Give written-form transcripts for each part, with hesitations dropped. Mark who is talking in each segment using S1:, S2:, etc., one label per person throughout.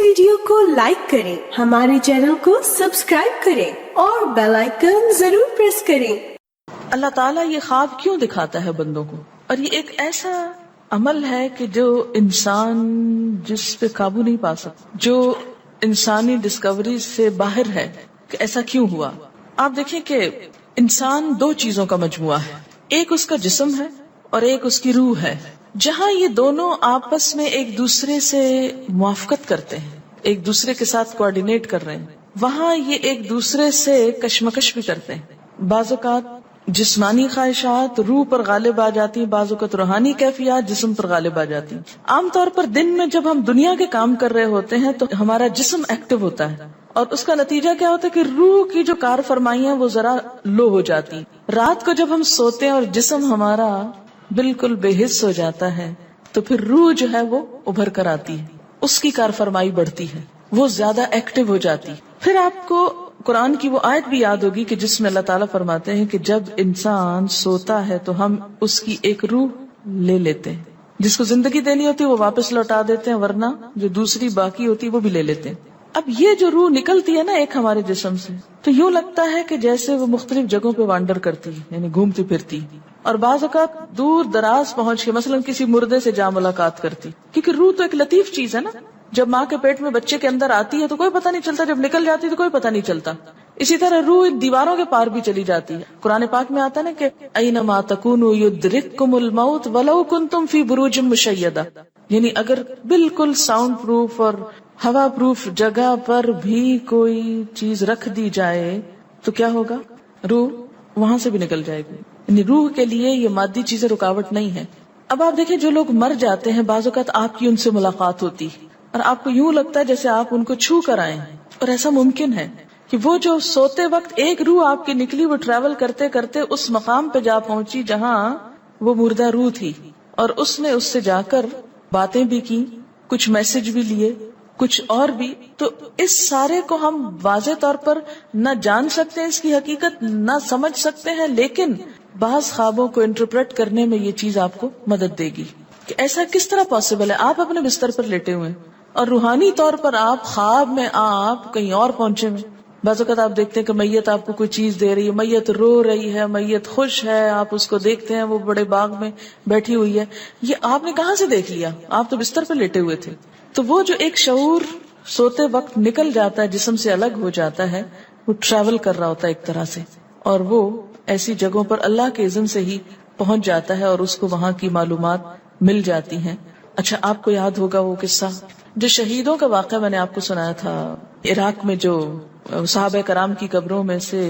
S1: Video کو like کریں، ہمارے چینل کو سبسکرائب کریں اور بیل آئیکن ضرور پریس کریں۔
S2: اللہ تعالیٰ یہ خواب کیوں دکھاتا ہے بندوں کو؟ اور یہ ایک ایسا عمل ہے کہ جو انسان جس پہ قابو نہیں پا سکتا، جو انسانی ڈسکوری سے باہر ہے کہ ایسا کیوں ہوا۔ آپ دیکھیں کہ انسان دو چیزوں کا مجموعہ ہے، ایک اس کا جسم ہے اور ایک اس کی روح ہے۔ جہاں یہ دونوں آپس میں ایک دوسرے سے موافقت کرتے ہیں، ایک دوسرے کے ساتھ کوآرڈینیٹ کر رہے ہیں، وہاں یہ ایک دوسرے سے کشمکش بھی کرتے ہیں۔ بعض اوقات جسمانی خواہشات روح پر غالب آ جاتی ہیں، بعض اوقات روحانی کیفیات جسم پر غالب آ جاتی ہیں۔ عام طور پر دن میں جب ہم دنیا کے کام کر رہے ہوتے ہیں تو ہمارا جسم ایکٹیو ہوتا ہے، اور اس کا نتیجہ کیا ہوتا ہے کہ روح کی جو کار فرمائیاں وہ ذرا لو ہو جاتی۔ رات کو جب ہم سوتے ہیں اور جسم ہمارا بالکل بے حس ہو جاتا ہے تو پھر روح جو ہے وہ ابھر کر آتی ہے، اس کی کار فرمائی بڑھتی ہے، وہ زیادہ ایکٹیو ہو جاتی۔ پھر آپ کو قرآن کی وہ آیت بھی یاد ہوگی کہ جس میں اللہ تعالیٰ فرماتے ہیں کہ جب انسان سوتا ہے تو ہم اس کی ایک روح لے لیتے ہیں، جس کو زندگی دینی ہوتی ہے وہ واپس لوٹا دیتے ہیں، ورنہ جو دوسری باقی ہوتی ہے وہ بھی لے لیتے ہیں۔ اب یہ جو روح نکلتی ہے نا ایک ہمارے جسم سے، تو یوں لگتا ہے کہ جیسے وہ مختلف جگہوں پہ وانڈر کرتی ہے، یعنی گھومتی پھرتی، اور بعض اوقات دور دراز پہنچ کے مثلا کسی مردے سے جا ملاقات کرتی، کیونکہ روح تو ایک لطیف چیز ہے نا۔ جب ماں کے پیٹ میں بچے کے اندر آتی ہے تو کوئی پتہ نہیں چلتا، جب نکل جاتی ہے تو کوئی پتہ نہیں چلتا۔ اسی طرح روح دیواروں کے پار بھی چلی جاتی ہے۔ قرآن پاک میں آتا ہے نا کہ اینما تکونوا یدرککم الموت ولو کنتم فی بروج مشیدہ، یعنی اگر بالکل ساؤنڈ پروف اور ہوا پروف جگہ پر بھی کوئی چیز رکھ دی جائے تو کیا ہوگا؟ روح وہاں سے بھی نکل جائے گی۔ یعنی روح کے لیے یہ مادی چیزیں رکاوٹ نہیں ہے۔ اب آپ دیکھیں جو لوگ مر جاتے ہیں بعض اوقات آپ کی ان سے ملاقات ہوتی اور آپ کو یوں لگتا ہے جیسے آپ ان کو چھو کر آئے ہیں، اور ایسا ممکن ہے کہ وہ جو سوتے وقت ایک روح آپ کی نکلی وہ ٹریول کرتے کرتے اس مقام پہ جا پہنچی جہاں وہ مردہ روح تھی، اور اس نے اس سے جا کر باتیں بھی کی، کچھ میسج بھی لیے، کچھ اور بھی۔ تو اس سارے کو ہم واضح طور پر نہ جان سکتے ہیں، اس کی حقیقت نہ سمجھ سکتے ہیں، لیکن بعض خوابوں کو انٹرپریٹ کرنے میں یہ چیز آپ کو مدد دے گی کہ ایسا کس طرح پاسبل ہے۔ آپ اپنے بستر پر لیٹے ہوئے اور روحانی طور پر آپ خواب میں آپ کہیں اور پہنچے ہوئے۔ بعض اوقات آپ دیکھتے ہیں کہ میت آپ کو کوئی چیز دے رہی ہے، میت رو رہی ہے، میت خوش ہے، آپ اس کو دیکھتے ہیں وہ بڑے باغ میں بیٹھی ہوئی ہے۔ یہ آپ نے کہاں سے دیکھ لیا؟ آپ تو بستر پہ لیٹے ہوئے تھے۔ تو وہ جو ایک شعور سوتے وقت نکل جاتا ہے، جسم سے الگ ہو جاتا ہے، وہ ٹریول کر رہا ہوتا ہے ایک طرح سے، اور وہ ایسی جگہوں پر اللہ کے اذن سے ہی پہنچ جاتا ہے اور اس کو وہاں کی معلومات مل جاتی ہیں۔ اچھا، آپ کو یاد ہوگا وہ قصہ جو شہیدوں کا واقعہ میں نے آپ کو سنایا تھا، عراق میں جو صحابہ کرام کی قبروں میں سے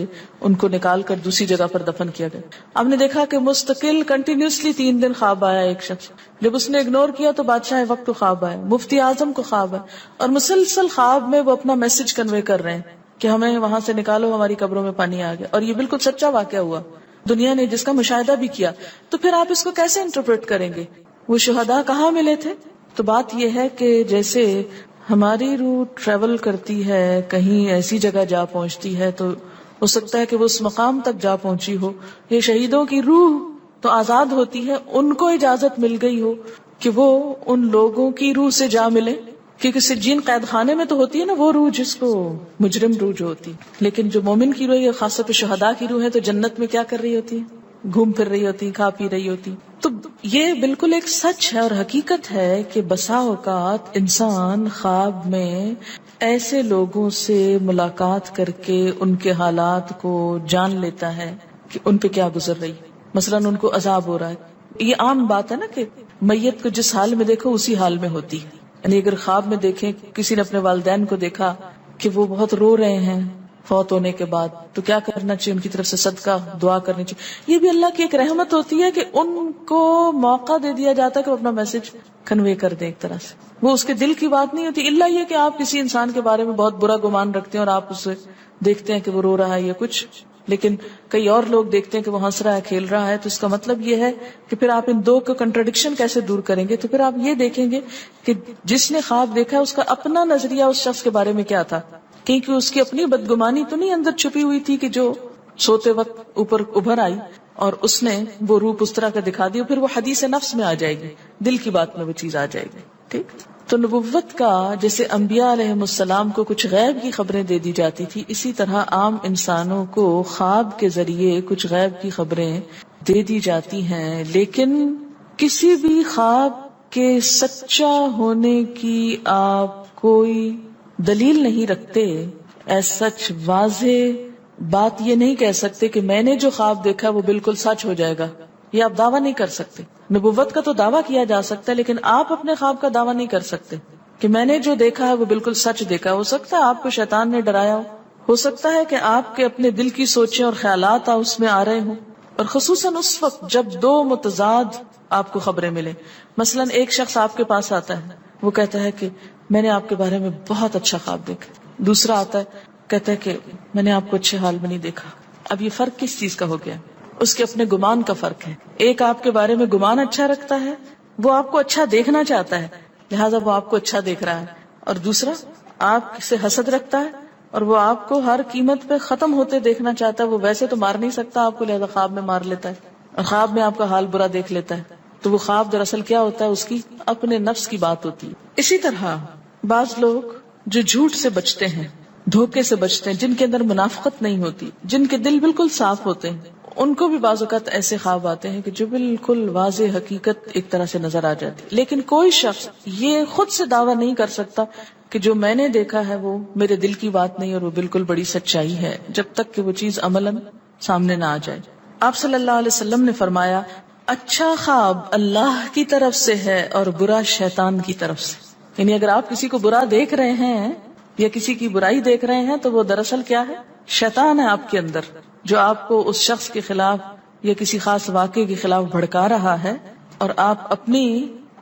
S2: ان کو نکال کر دوسری جگہ پر دفن کیا گیا۔ آپ نے دیکھا کہ مستقل کنٹینیوسلی 3 دن خواب آیا ایک شخص، جب اس نے اگنور کیا تو بادشاہ وقت کو خواب آیا، مفتی اعظم کو خواب ہے، اور مسلسل خواب میں وہ اپنا میسج کنوے کر رہے ہیں کہ ہمیں وہاں سے نکالو، ہماری قبروں میں پانی آ گیا۔ اور یہ بالکل سچا واقعہ ہوا، دنیا نے جس کا مشاہدہ بھی کیا۔ تو پھر آپ اس کو کیسے انٹرپریٹ کریں گے؟ وہ شہداء کہاں ملے تھے؟ تو بات یہ ہے کہ جیسے ہماری روح ٹریول کرتی ہے، کہیں ایسی جگہ جا پہنچتی ہے تو ہو سکتا ہے کہ وہ اس مقام تک جا پہنچی ہو۔ یہ شہیدوں کی روح تو آزاد ہوتی ہے، ان کو اجازت مل گئی ہو کہ وہ ان لوگوں کی روح سے جا ملے، کیونکہ سجین قید خانے میں تو ہوتی ہے نا وہ روح جس کو مجرم روح جو ہوتی، لیکن جو مومن کی روح ہے، خاص طور پہ شہداء کی روح ہے، تو جنت میں کیا کر رہی ہوتی ہے؟ گھوم پھر رہی ہوتی، کھا پی رہی ہوتی۔ تو یہ بالکل ایک سچ ہے اور حقیقت ہے کہ بسا اوقات انسان خواب میں ایسے لوگوں سے ملاقات کر کے ان کے حالات کو جان لیتا ہے کہ ان پہ کیا گزر رہی، مثلاً ان کو عذاب ہو رہا ہے۔ یہ عام بات ہے نا کہ میت کو جس حال میں دیکھو اسی حال میں ہوتی، یعنی اگر خواب میں دیکھیں کسی نے اپنے والدین کو دیکھا کہ وہ بہت رو رہے ہیں فوت ہونے کے بعد، تو کیا کرنا چاہیے؟ ان کی طرف سے صدقہ دعا کرنی چاہیے۔ یہ بھی اللہ کی ایک رحمت ہوتی ہے کہ ان کو موقع دے دیا جاتا ہے کہ وہ اپنا میسج کنوے کر دیں ایک طرح سے۔ وہ اس کے دل کی بات نہیں ہوتی، الا یہ کہ آپ کسی انسان کے بارے میں بہت برا گمان رکھتے ہیں اور آپ اسے دیکھتے ہیں کہ وہ رو رہا ہے یا کچھ، لیکن کئی اور لوگ دیکھتے ہیں کہ وہ ہنس رہا ہے، کھیل رہا ہے، تو اس کا مطلب یہ ہے کہ پھر آپ ان دو کا کنٹرڈکشن کیسے دور کریں گے؟ تو پھر آپ یہ دیکھیں گے کہ جس نے خواب دیکھا ہے اس کا اپنا نظریہ اس شخص کے بارے میں کیا تھا، کیونکہ اس کی اپنی بدگمانی تو نہیں اندر چھپی ہوئی تھی کہ جو سوتے وقت اوپر ابھر آئی اور اس نے وہ روپ اس طرح کا دکھا دیا، پھر وہ حدیث نفس میں آ جائے گی، دل کی بات میں وہ چیز آ جائے گی۔ ٹھیک، تو نبوت کا جیسے انبیاء علیہ السلام کو کچھ غیب کی خبریں دے دی جاتی تھی، اسی طرح عام انسانوں کو خواب کے ذریعے کچھ غیب کی خبریں دے دی جاتی ہیں، لیکن کسی بھی خواب کے سچا ہونے کی آپ کوئی دلیل نہیں رکھتے. ایز سچ واضح بات یہ نہیں کہہ سکتے کہ میں نے جو خواب دیکھا وہ بالکل سچ ہو جائے گا، یہ آپ دعویٰ نہیں کر سکتے. نبوت کا تو دعویٰ کیا جا سکتا ہے، لیکن آپ اپنے خواب کا دعویٰ نہیں کر سکتے کہ میں نے جو دیکھا ہے وہ بالکل سچ دیکھا. ہو سکتا ہے آپ کو شیطان نے ڈرایا ہو سکتا ہے کہ آپ کے اپنے دل کی سوچیں اور خیالات اس میں آ رہے ہوں، اور خصوصاً اس وقت جب دو متضاد آپ کو خبریں ملیں. مثلا ایک شخص آپ کے پاس آتا ہے، وہ کہتا ہے کہ میں نے آپ کے بارے میں بہت اچھا خواب دیکھا. دوسرا آتا ہے کہتا ہے کہ میں نے آپ کو اچھے حال میں نہیں دیکھا. اب یہ فرق کس چیز کا ہو گیا؟ اس کے اپنے گمان کا فرق ہے. ایک آپ کے بارے میں گمان اچھا رکھتا ہے، وہ آپ کو اچھا دیکھنا چاہتا ہے لہٰذا وہ آپ کو اچھا دیکھ رہا ہے، اور دوسرا آپ سے حسد رکھتا ہے اور وہ آپ کو ہر قیمت پہ ختم ہوتے دیکھنا چاہتا ہے. وہ ویسے تو مار نہیں سکتا آپ کو، لہٰذا خواب میں مار لیتا ہے اور خواب میں آپ کا حال برا دیکھ لیتا ہے. تو وہ خواب دراصل کیا ہوتا ہے؟ اس کی اپنے نفس کی بات ہوتی ہے. اسی طرح بعض لوگ جو جھوٹ سے بچتے ہیں، دھوکے سے بچتے ہیں، جن کے اندر منافقت نہیں ہوتی، جن کے دل بالکل صاف ہوتے ہیں، ان کو بھی بعض اوقات ایسے خواب آتے ہیں کہ جو بالکل واضح حقیقت ایک طرح سے نظر آ جاتی. لیکن کوئی شخص یہ خود سے دعویٰ نہیں کر سکتا کہ جو میں نے دیکھا ہے وہ میرے دل کی بات نہیں اور وہ بالکل بڑی سچائی ہے، جب تک کہ وہ چیز عملاً سامنے نہ آ جائے. آپ صلی اللہ علیہ وسلم نے فرمایا اچھا خواب اللہ کی طرف سے ہے اور برا شیطان کی طرف سے. یعنی اگر آپ کسی کو برا دیکھ رہے ہیں یا کسی کی برائی دیکھ رہے ہیں تو وہ دراصل کیا ہے؟ شیطان ہے آپ کے اندر، جو آپ کو اس شخص کے خلاف یا کسی خاص واقعے کے خلاف بھڑکا رہا ہے، اور آپ اپنی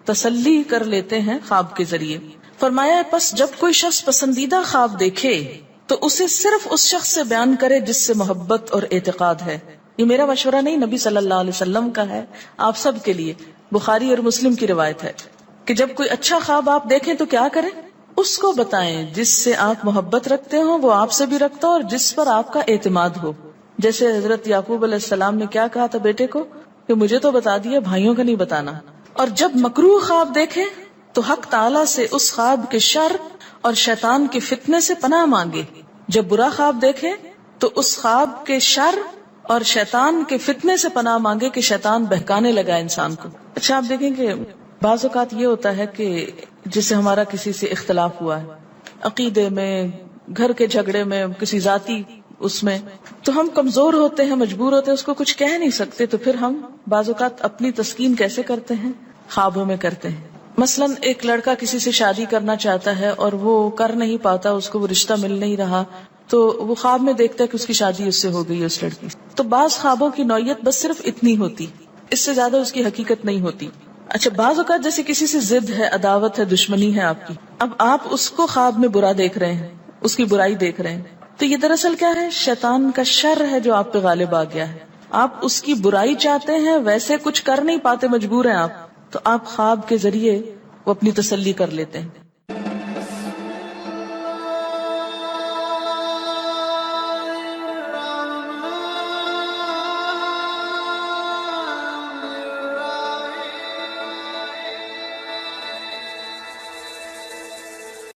S2: تسلی کر لیتے ہیں خواب کے ذریعے. فرمایا پس جب کوئی شخص پسندیدہ خواب دیکھے تو اسے صرف اس شخص سے بیان کرے جس سے محبت اور اعتقاد ہے. یہ میرا مشورہ نہیں، نبی صلی اللہ علیہ وسلم کا ہے آپ سب کے لیے. بخاری اور مسلم کی روایت ہے کہ جب کوئی اچھا خواب آپ دیکھیں تو کیا کریں؟ اس کو بتائیں جس سے آپ محبت رکھتے ہو، وہ آپ سے بھی رکھتا ہو اور جس پر آپ کا اعتماد ہو. جیسے حضرت یعقوب علیہ السلام نے کیا کہا تھا بیٹے کو کہ مجھے تو بتا دیا، بھائیوں کا نہیں بتانا. اور جب مکروہ خواب دیکھے تو حق تعالیٰ سے اس خواب کے شر اور شیطان کے فتنے سے پناہ مانگے. جب برا خواب دیکھے تو اس خواب کے شر اور شیطان کے فتنے سے پناہ مانگے کہ شیطان بہکانے لگا انسان کو. اچھا آپ دیکھیں کہ بعض اوقات یہ ہوتا ہے کہ جسے ہمارا کسی سے اختلاف ہوا ہے، عقیدے میں، گھر کے جھگڑے میں، کسی ذاتی اس میں، تو ہم کمزور ہوتے ہیں، مجبور ہوتے ہیں، اس کو کچھ کہہ نہیں سکتے. تو پھر ہم بعض اوقات اپنی تسکین کیسے کرتے ہیں؟ خوابوں میں کرتے ہیں. مثلاً ایک لڑکا کسی سے شادی کرنا چاہتا ہے اور وہ کر نہیں پاتا، اس کو وہ رشتہ مل نہیں رہا، تو وہ خواب میں دیکھتا ہے کہ اس کی شادی اس سے ہو گئی اس لڑکی. تو بعض خوابوں کی نوعیت بس صرف اتنی ہوتی، اس سے زیادہ اس کی حقیقت نہیں ہوتی. اچھا بعض اوقات جیسے کسی سے ضد ہے، عداوت ہے، دشمنی ہے آپ کی، اب آپ اس کو خواب میں برا دیکھ رہے ہیں، اس کی برائی دیکھ رہے ہیں، تو یہ دراصل کیا ہے؟ شیطان کا شر ہے جو آپ پہ غالب آ گیا ہے. آپ اس کی برائی چاہتے ہیں، ویسے کچھ کر نہیں پاتے، مجبور ہیں آپ، تو آپ خواب کے ذریعے وہ اپنی تسلی کر لیتے ہیں.